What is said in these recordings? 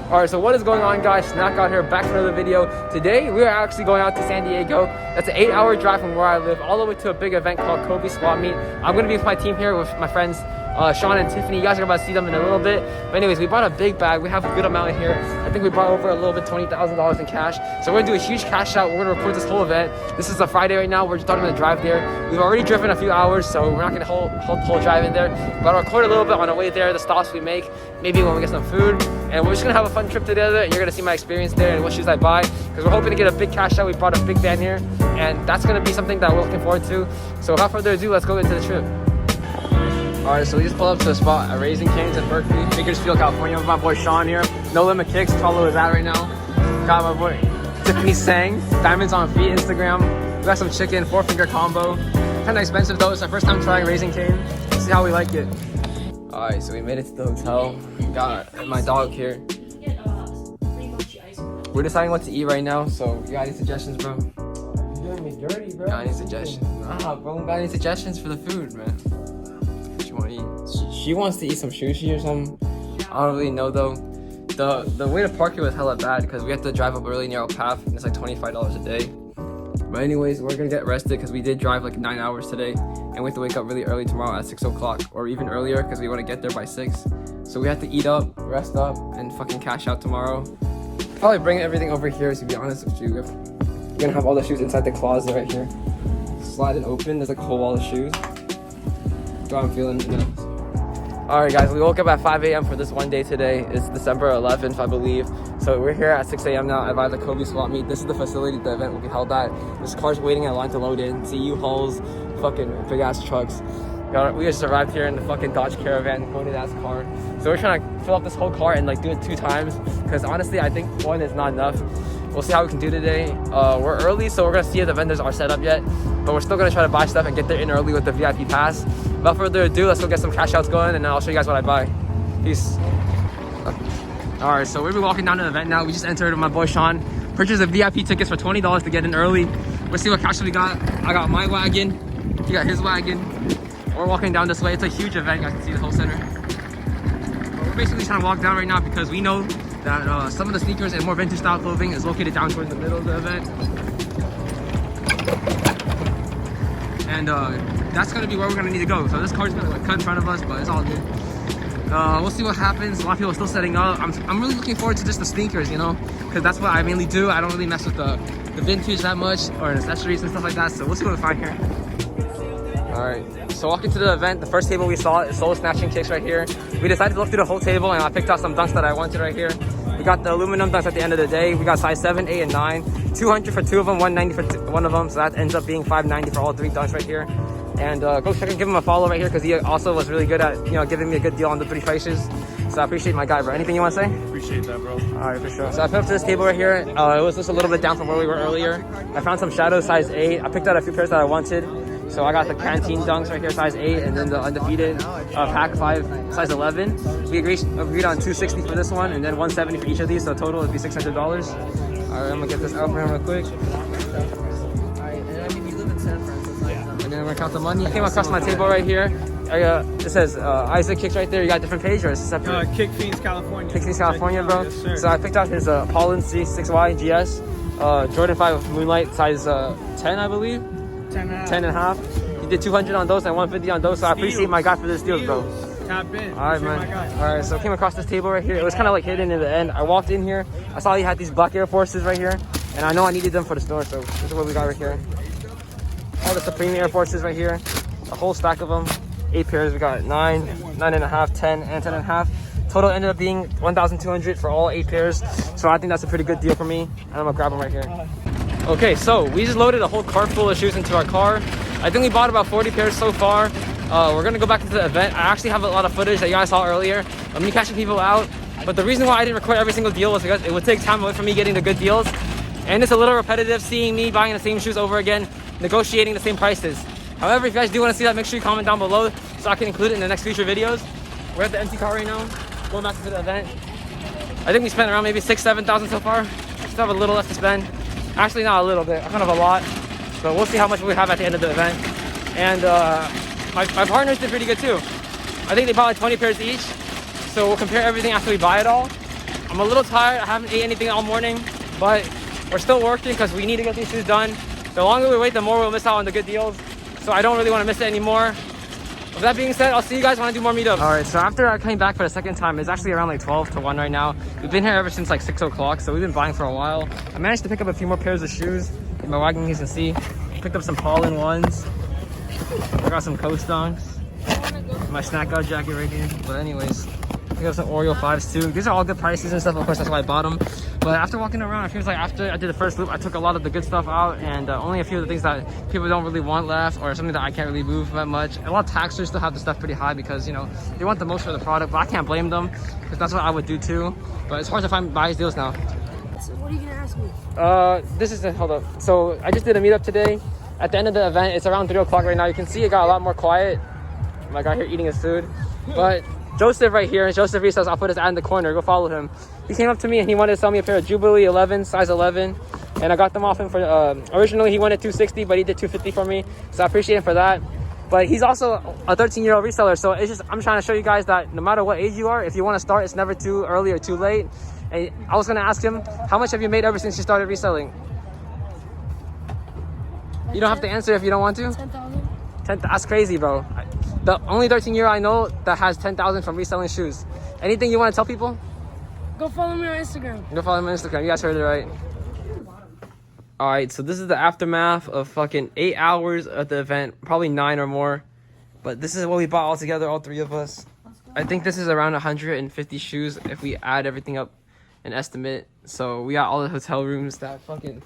Alright, so what is going on, guys? Snack out here, back for another video. Today, we are actually going out to San Diego. That's an 8-hour drive from where I live, all the way to a big event called Kobe Swap Meet. I'm going to be with my team here with my friends, Sean and Tiffany. You guys are about to see them in a little bit. But anyways, we bought a big bag. We have a good amount in here. I think we brought over a little bit, $20,000 in cash. So we're going to do a huge cash out. We're going to record this whole event. This is a Friday right now. We're just starting to drive there. We've already driven a few hours, so we're not going to hold the whole drive in there. But I'll record a little bit on the way there, the stops we make, maybe when we get some food. And we're just going to have a fun trip together. You're going to see my experience there and what shoes I buy. Because we're hoping to get a big cash out. We brought a big van here. And that's going to be something that we're looking forward to. So without further ado, let's go into the trip. Alright, so we just pulled up to a spot at Raising Cane's in Berkeley, Bakersfield, California, with my boy Sean here. No Limit Kicks, follow his ad right now. Got my boy Tiffany Sang, Diamonds on Feet, Instagram. We got some chicken, 4-finger combo. Kind of expensive though, it's our first time trying Raising Cane. Let's see how we like it. Alright, so we made it to the hotel. Got my dog here. We're deciding what to eat right now, so you got any suggestions, bro? You're doing me dirty, bro. Got any suggestions? Nah, bro, got any suggestions for the food, man? She wants to eat some sushi or something. I don't really know though. The way to park it was hella bad because we have to drive up a really narrow path and it's like $25 a day. But anyways, we're gonna get rested because we did drive like 9 hours today and we have to wake up really early tomorrow at 6 o'clock or even earlier because we want to get there by 6. So we have to eat up, rest up, and fucking cash out tomorrow. Probably bring everything over here, to be honest with you. We're gonna have all the shoes inside the closet right here. Slide it open, there's like a whole wall of shoes. That's how I'm feeling, you know. Alright guys, we woke up at 5 a.m. for this one day today. It's December 11th, I believe. So we're here at 6 a.m. now at the Kobe Swap Meet. This is the facility the event will be held at. There's cars waiting in line to load in. See U-Hauls, fucking big ass trucks. We just arrived here in the fucking Dodge Caravan, loaded ass car. So we're trying to fill up this whole car and like do it 2 times. Because honestly, I think 1 is not enough. We'll see how we can do today. We're early, so we're gonna see if the vendors are set up yet. But we're still gonna try to buy stuff and get there in early with the VIP pass. Without further ado, let's go get some cash outs going and then I'll show you guys what I buy. Peace. Alright, so we'll be walking down to the event now. We just entered with my boy Sean. Purchased the VIP tickets for $20 to get in early. We'll see what cash we got. I got my wagon. He got his wagon. We're walking down this way. It's a huge event. You guys can see the whole center. But we're basically trying to walk down right now because we know that some of the sneakers and more vintage style clothing is located down towards the middle of the event. And that's gonna be where we're gonna need to go. So this car's gonna like cut in front of us, but it's all good. We'll see what happens. A lot of people are still setting up. I'm really looking forward to just the sneakers, you know, because that's what I mainly do. I don't really mess with the vintage that much or accessories and stuff like that. So we'll see what we find here. All right. So walking to the event, the first table we saw is Soul Snatching Kicks right here. We decided to look through the whole table and I picked out some dunks that I wanted right here. We got the aluminum dunks at the end of the day. We got size 7, 8, and 9. 200 for 2 of them, 190 for one of them. So that ends up being 590 for all 3 dunks right here. And go check and give him a follow right here because he also was really good at, you know, giving me a good deal on the 3 prices. So I appreciate my guy, bro. Anything you want to say? Appreciate that, bro. All right, for sure. So I put up to this table right here. It was just a little bit down from where we were earlier. I found some Shadow size 8. I picked out a few pairs that I wanted. So I got the Canteen dunks right here, size 8, and then the Undefeated pack 5, size 11. We agreed on $260 for this one, and then $170 for each of these. So total would be $600. All right, I'm gonna get this out for him real quick. Alright, and I mean, you live in San Francisco. Yeah. And then we're gonna count the money. I came across my table right here. It says Isaac Kicks right there. You got a different page or is it separate? Kick Fiends, California. Kick Fiends, California, bro. Yes, sir. So I picked out his Pollen C6Y GS, Jordan 5 Moonlight, size 10, I believe. 10 and a half. He did 200 on those and 150 on those. So I appreciate my guy for this deal, bro. Tap in. All right, man. All right, so I came across this table right here. It was kind of like hidden in the end. I walked in here. I saw he had these black Air Forces right here, and I know I needed them for the store. So this is what we got right here. All the Supreme Air Forces right here. A whole stack of them. 8 pairs. We got 9, 9.5, 10, and 10.5. Total ended up being $1,200 for all 8 pairs. So I think that's a pretty good deal for me. And I'm gonna grab them right here. Okay, so we just loaded a whole cart full of shoes into our car. I think we bought about 40 pairs so far. We're gonna go back into the event. I actually have a lot of footage that you guys saw earlier of me catching people out. But the reason why I didn't record every single deal was because it would take time away from me getting the good deals. And it's a little repetitive seeing me buying the same shoes over again, negotiating the same prices. However, if you guys do want to see that, make sure you comment down below so I can include it in the next future videos. We're at the empty car right now, going back into the event. I think we spent around maybe $6,000 to $7,000 so far. Still have a little left to spend. Actually, not a little bit, kind of a lot. But we'll see how much we have at the end of the event. And my partners did pretty good too. I think they bought like 20 pairs each. So we'll compare everything after we buy it all. I'm a little tired. I haven't ate anything all morning, but we're still working because we need to get these shoes done. The longer we wait, the more we'll miss out on the good deals. So I don't really want to miss it anymore. With that being said, I'll see you guys when I do more meetups. All right, so after I came back for the second time, it's actually around like 12 to 1 right now. We've been here ever since like 6 o'clock, so we've been buying for a while. I managed to pick up a few more pairs of shoes. In my wagon, you can see. Picked up some Pollen ones. I got some Coast Dunks. My snack out jacket right here. But anyways, I got some Oreo 5s too. These are all good prices and stuff, of course, that's why I bought them. But after walking around, it feels like after I did the first loop, I took a lot of the good stuff out, and only a few of the things that people don't really want left, or something that I can't really move that much. A lot of taxers still have the stuff pretty high because, you know, they want the most for the product, but I can't blame them because that's what I would do too. But it's hard to find buy deals now. So what are you gonna ask me? This is hold up. So I just did a meetup today. At the end of the event, it's around 3 o'clock right now. You can see it got a lot more quiet. My guy here eating his food, but Joseph right here, Joseph Reese, I'll put his ad in the corner, go follow him. He came up to me and he wanted to sell me a pair of Jubilee 11, size 11, and I got them off him for, originally he wanted $260, but he did $250 for me, so I appreciate him for that. But he's also a 13-year-old reseller, so it's just, I'm trying to show you guys that no matter what age you are, if you want to start, it's never too early or too late. And I was going to ask him, how much have you made ever since you started reselling? You don't have to answer if you don't want to. 10,000. That's crazy, bro. The only 13-year-old I know that has 10,000 from reselling shoes. Anything you want to tell people? Go follow me on Instagram. Go follow me on Instagram. You guys heard it right. All right, so this is the aftermath of fucking 8 hours at the event, probably 9 or more. But this is what we bought all together, all 3 of us. I think this is around 150 shoes if we add everything up and estimate. So we got all the hotel rooms that fucking...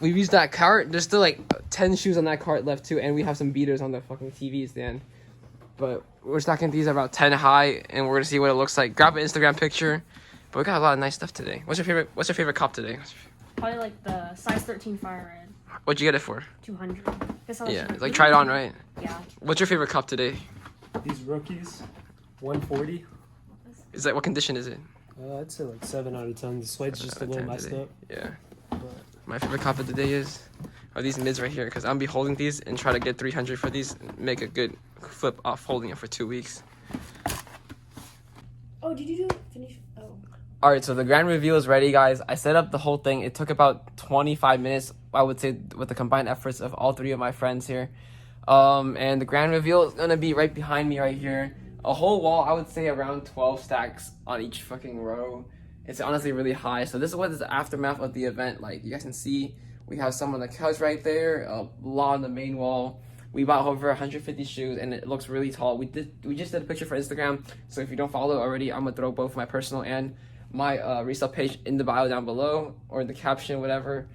We used that cart. There's still like 10 shoes on that cart left too, and we have some beaters on the fucking TV stand. But we're stocking these about 10 high, and we're gonna see what it looks like. Grab an Instagram picture. But we got a lot of nice stuff today. What's your favorite cop today? Probably like the size 13 fire red. What'd you get it for? 200. Yeah, it's like try it on, right? Yeah. What's your favorite cup today? These rookies, 140. Is that what condition is it? I'd say like 7 out of 10. The suede's just a little messed up. Yeah. But My favorite cup of the day are these mids right here, because I'm be holding these and try to get 300 for these and make a good flip off holding it for 2 weeks. Oh, did you finish? Oh. All right, so the grand reveal is ready, guys. I set up the whole thing. It took about 25 minutes, I would say, with the combined efforts of all 3 of my friends here. And the grand reveal is gonna be right behind me right here. A whole wall, I would say around 12 stacks on each fucking row. It's honestly really high. So this is what is the aftermath of the event. Like, you guys can see, we have some on the couch right there, a lot on the main wall. We bought over 150 shoes, and it looks really tall. We just did a picture for Instagram, so if you don't follow already, I'm gonna throw both my personal and my resale page in the bio down below, or in the caption, whatever.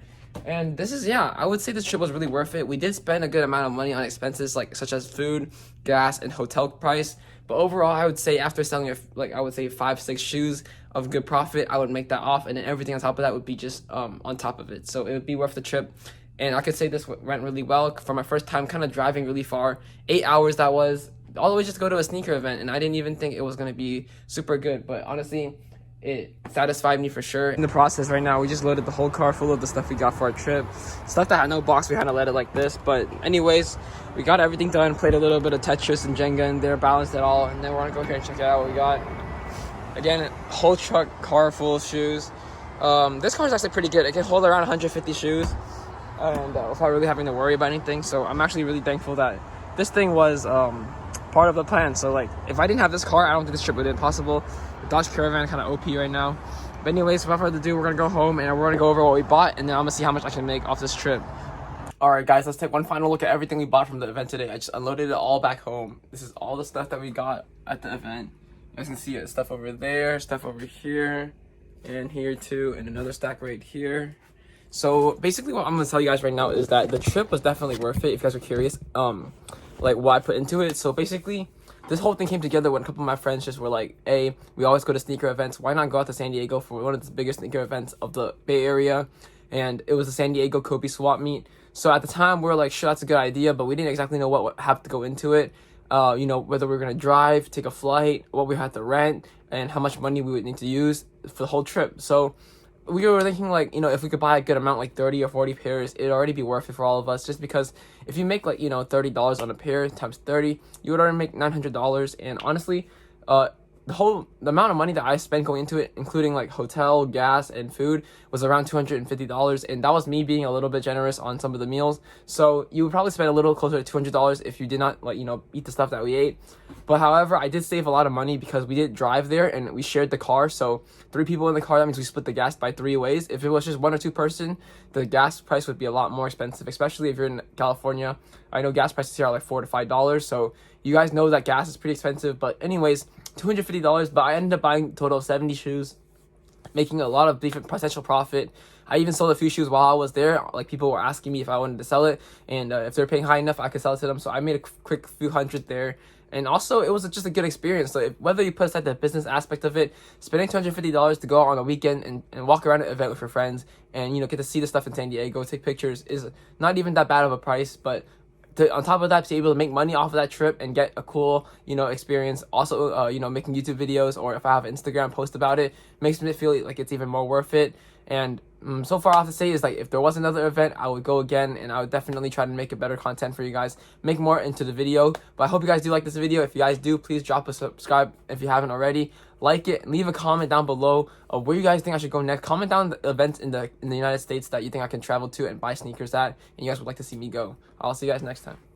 And this is, yeah, I would say this trip was really worth it. We did spend a good amount of money on expenses, like such as food, gas, and hotel price. But overall, I would say after selling, like, I would say 5-6 shoes of good profit, I would make that off, and then everything on top of that would be just on top of it. So it would be worth the trip. And I could say this went really well for my first time kind of driving really far. 8 hours that was, all the way just to go to a sneaker event, and I didn't even think it was going to be super good. But honestly, it satisfied me for sure. In the process right now, we just loaded the whole car full of the stuff we got for our trip. Stuff that had no box, we had to let it like this. But anyways, we got everything done, played a little bit of Tetris and Jenga in there, balanced it all, and then we're gonna go here and check out what we got. Again, whole car full of shoes. This car is actually pretty good. It can hold around 150 shoes, and without really having to worry about anything. So I'm actually really thankful that this thing was part of the plan. So like, if I didn't have this car, I don't think this trip would have been possible. The Dodge Caravan kind of OP right now. But anyways, without further ado, we're gonna go home and we're gonna go over what we bought, and then I'm gonna see how much I can make off this trip. All right, guys, let's take one final look at everything we bought from the event today. I just unloaded it all back home. This is all the stuff that we got at the event. You guys can see it. Stuff over there, stuff over here, and here too, and another stack right here. So basically what I'm gonna tell you guys right now is that the trip was definitely worth it if you guys are curious, like what I put into it. So basically, this whole thing came together when a couple of my friends just were like, hey, we always go to sneaker events. Why not go out to San Diego for one of the biggest sneaker events of the Bay Area? And it was the San Diego Kobe swap meet. So at the time, we were like, sure, that's a good idea, but we didn't exactly know what would have to go into it. You know, whether we were going to drive, take a flight, what we had to rent, and how much money we would need to use for the whole trip. So we were thinking, like, you know, if we could buy a good amount, like 30 or 40 pairs, it'd already be worth it for all of us. Just because if you make, like, you know, $30 on a pair times 30, you would already make $900. And honestly, the amount of money that I spent going into it, including like hotel, gas, and food, was around $250, and that was me being a little bit generous on some of the meals. So you would probably spend a little closer to $200 if you did not like eat the stuff that we ate. But however, I did save a lot of money because we did drive there and we shared the car. So 3 people in the car, that means we split the gas by 3 ways. If it was just 1 or 2 person, the gas price would be a lot more expensive, especially if you're in California. I know gas prices here are like $4 to $5, so you guys know that gas is pretty expensive. But anyways, $250, but I ended up buying a total of 70 shoes, making a lot of different potential profit. I even sold a few shoes while I was there. Like, people were asking me if I wanted to sell it, and if they're paying high enough, I could sell it to them. So I made a quick few hundred there. And also, it was just a good experience. So whether you put aside the business aspect of it, spending $250 to go out on a weekend and walk around an event with your friends and, get to see the stuff in San Diego, take pictures, is not even that bad of a price. But on top of that, to be able to make money off of that trip and get a cool, experience. Also, making YouTube videos, or if I have an Instagram post about it, makes me feel like it's even more worth it. And so far, I have to say is like, if there was another event, I would go again, and I would definitely try to make a better content for you guys, make more into the video. But I hope you guys do like this video. If you guys do, please drop a subscribe if you haven't already. Like it, and leave a comment down below of where you guys think I should go next. Comment down the events in the United States that you think I can travel to and buy sneakers at, and you guys would like to see me go. I'll see you guys next time.